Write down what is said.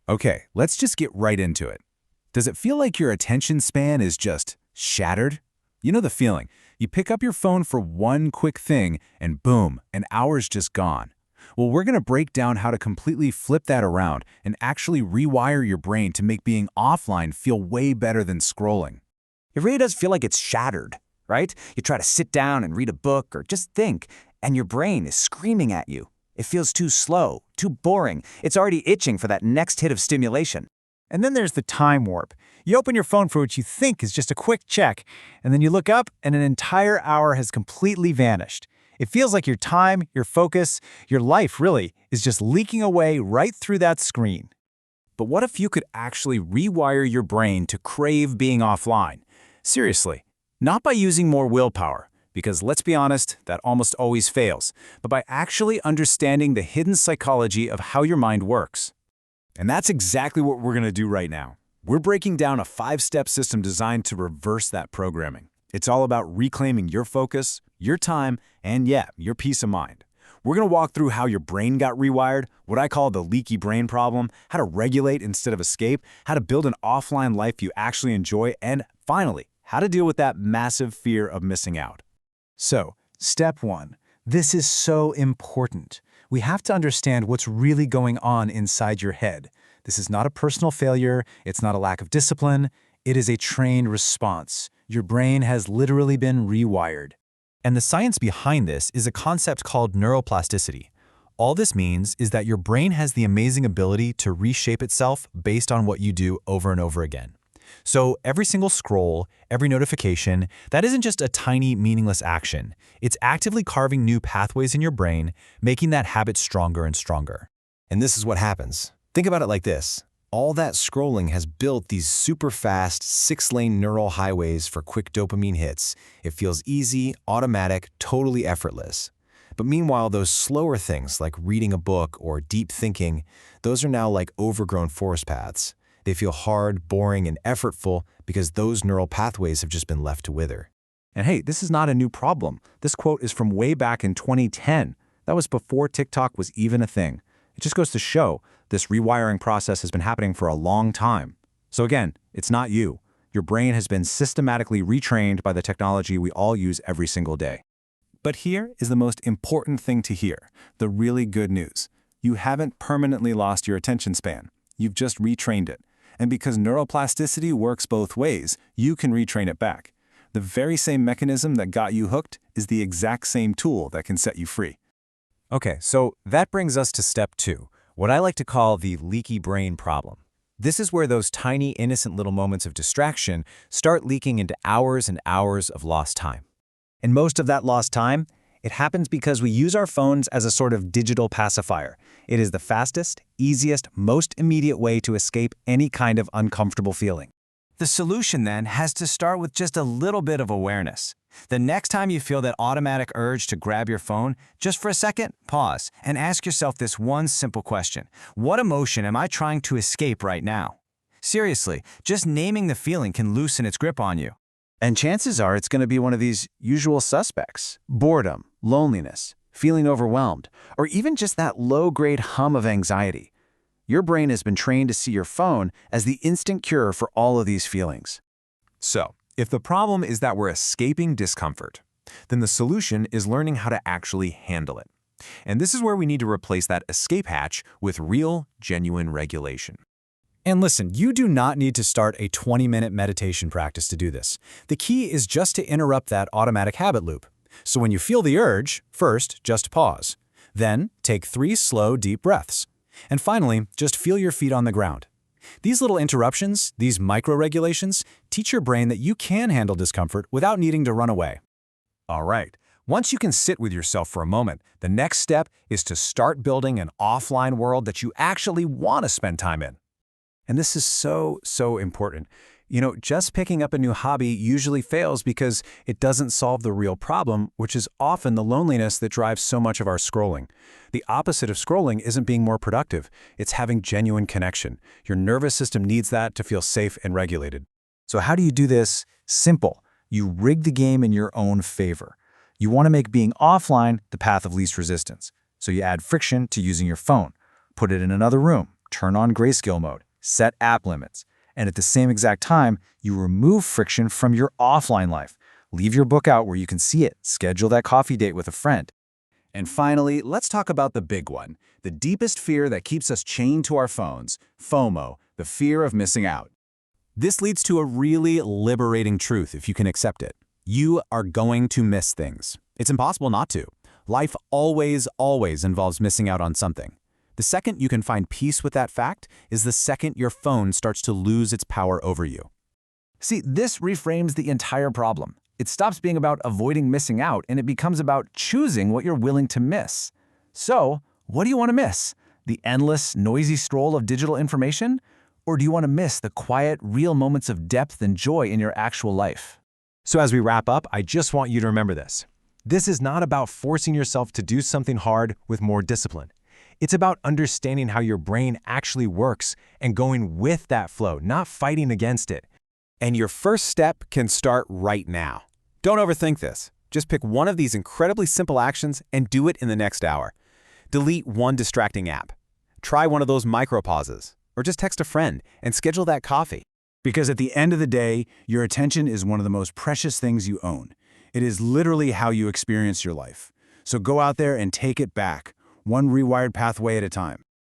Okay, let's just get right into it. Does it feel like your attention span is just shattered? You know the feeling. You pick up your phone for one quick thing, and boom, an hour's just gone. Well, we're going to break down how to completely flip that around and actually rewire your brain to make being offline feel way better than scrolling. It really does feel like it's shattered, right? You try to sit down and read a book or just think, and your brain is screaming at you. It feels too slow, too boring. It's already itching for that next hit of stimulation. And then there's the time warp. You open your phone for what you think is just a quick check, and then you look up and an entire hour has completely vanished. It feels like your time, your focus, your life really is just leaking away right through that screen. But what if you could actually rewire your brain to crave being offline? Seriously, not by using more willpower, because let's be honest, that almost always fails, but by actually understanding the hidden psychology of how your mind works. And that's exactly what we're going to do right now. We're breaking down a 5-step system designed to reverse that programming. It's all about reclaiming your focus, your time, and yeah, your peace of mind. We're going to walk through how your brain got rewired, what I call the leaky brain problem, how to regulate instead of escape, how to build an offline life you actually enjoy, and finally, how to deal with that massive fear of missing out. So, step 1. This is so important. We have to understand what's really going on inside your head. This is not a personal failure. It's not a lack of discipline. It is a trained response. Your brain has literally been rewired. And the science behind this is a concept called neuroplasticity. All this means is that your brain has the amazing ability to reshape itself based on what you do over and over again. So every single scroll, every notification, that isn't just a tiny, meaningless action. It's actively carving new pathways in your brain, making that habit stronger and stronger. And this is what happens. Think about it like this. All that scrolling has built these super fast 6-lane neural highways for quick dopamine hits. It feels easy, automatic, totally effortless. But meanwhile, those slower things like reading a book or deep thinking, those are now like overgrown forest paths. They feel hard, boring, and effortful because those neural pathways have just been left to wither. And hey, this is not a new problem. This quote is from way back in 2010. That was before TikTok was even a thing. It just goes to show this rewiring process has been happening for a long time. So again, it's not you. Your brain has been systematically retrained by the technology we all use every single day. But here is the most important thing to hear, the really good news. You haven't permanently lost your attention span. You've just retrained it. And because neuroplasticity works both ways, you can retrain it back. The very same mechanism that got you hooked is the exact same tool that can set you free. Okay, so that brings us to step 2, what I like to call the leaky brain problem. This is where those tiny, innocent little moments of distraction start leaking into hours and hours of lost time. And most of that lost time, it happens because we use our phones as a sort of digital pacifier. It is the fastest, easiest, most immediate way to escape any kind of uncomfortable feeling. The solution then has to start with just a little bit of awareness. The next time you feel that automatic urge to grab your phone, just for a second, pause and ask yourself this one simple question. What emotion am I trying to escape right now? Seriously, just naming the feeling can loosen its grip on you. And chances are it's going to be one of these usual suspects: boredom, loneliness, feeling overwhelmed, or even just that low-grade hum of anxiety. Your brain has been trained to see your phone as the instant cure for all of these feelings. So, if the problem is that we're escaping discomfort, then the solution is learning how to actually handle it. And this is where we need to replace that escape hatch with real, genuine regulation. And listen, you do not need to start a 20-minute meditation practice to do this. The key is just to interrupt that automatic habit loop. So when you feel the urge, first, just pause. Then, take 3 slow, deep breaths. And finally, just feel your feet on the ground. These little interruptions, these micro-regulations, teach your brain that you can handle discomfort without needing to run away. All right, once you can sit with yourself for a moment, the next step is to start building an offline world that you actually want to spend time in. And this is so important. You know, just picking up a new hobby usually fails because it doesn't solve the real problem, which is often the loneliness that drives so much of our scrolling. The opposite of scrolling isn't being more productive. It's having genuine connection. Your nervous system needs that to feel safe and regulated. So how do you do this? Simple. You rig the game in your own favor. You want to make being offline the path of least resistance. So you add friction to using your phone. Put it in another room. turn on grayscale mode, set app limits, and at the same exact time, you remove friction from your offline life. Leave your book out where you can see it, schedule that coffee date with a friend. And finally, let's talk about the big one, the deepest fear that keeps us chained to our phones, FOMO, the fear of missing out. This leads to a really liberating truth if you can accept it. You are going to miss things. It's impossible not to. Life always involves missing out on something. The second you can find peace with that fact is the second your phone starts to lose its power over you. See, this reframes the entire problem. It stops being about avoiding missing out and it becomes about choosing what you're willing to miss. So, what do you want to miss? The endless, noisy stroll of digital information? Or do you want to miss the quiet, real moments of depth and joy in your actual life? So as we wrap up, I just want you to remember this. This is not about forcing yourself to do something hard with more discipline. It's about understanding how your brain actually works and going with that flow, not fighting against it. And your first step can start right now. Don't overthink this. Just pick one of these incredibly simple actions and do it in the next hour. Delete one distracting app. Try one of those micro pauses. Or just text a friend and schedule that coffee. Because at the end of the day, your attention is one of the most precious things you own. It is literally how you experience your life. So go out there and take it back, one rewired pathway at a time.